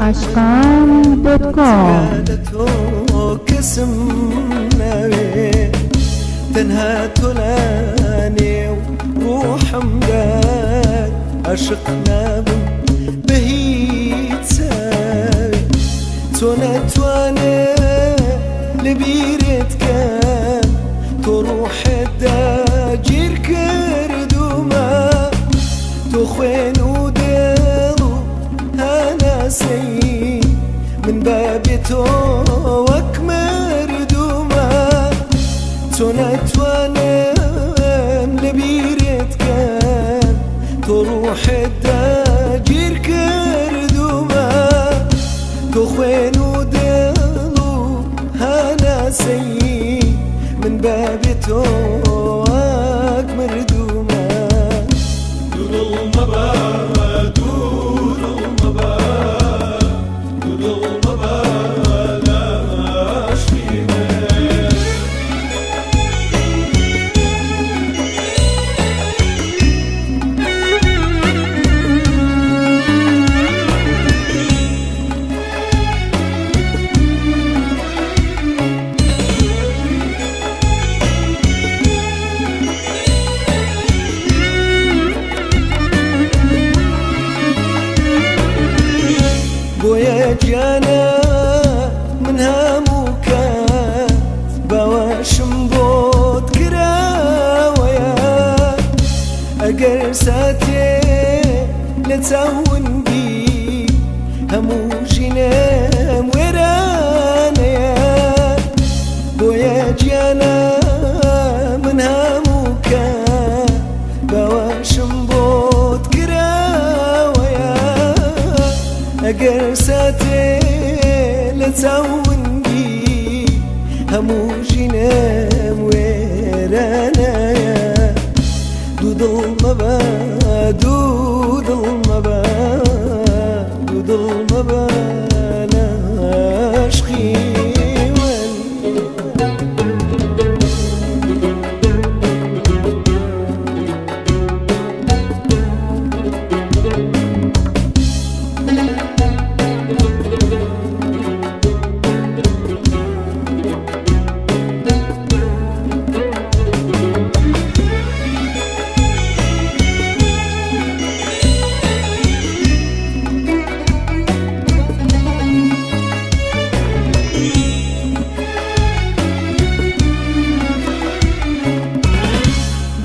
ashkan.com كسم ناوي تنها تلاني وروح مداد عشقنا بهيت ساوي تونا تواني لبيرت كان تروح الداجير كردوما تخوين ودلو هانا سي من بابي توك مردوما تونا توانم لبيرت كان تروح الداجير كردوما تخوين ودلو هانا سي من بابي توك مردوما دود المبا دود المبا دود المبا لا أشكينا بويا جانا من هاموكات بواشم بود كراويا أقر ساتي لتاون بي همو جنام ورانيا بويا جانا من هاموكات بواشم بود كراويا أقر ساتي لتاون بي همو جنام ويرانايا دود المبا دود المبا دود المبا ناشقي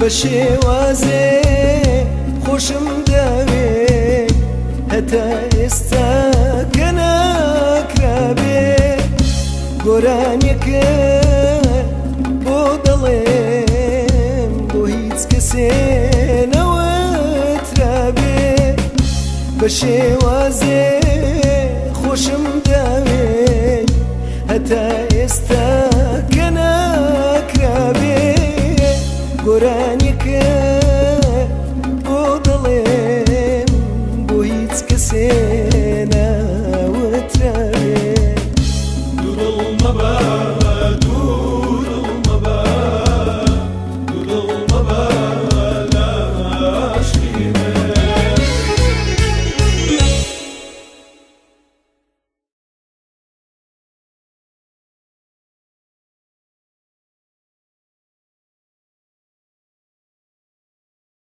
بشوازي خوشم داوي هتا استاكناك رابي قرانيك بودليم بوهيتس كسين وترابي بشوازي خوشم داوي هتا استاكناك رابي قرانيك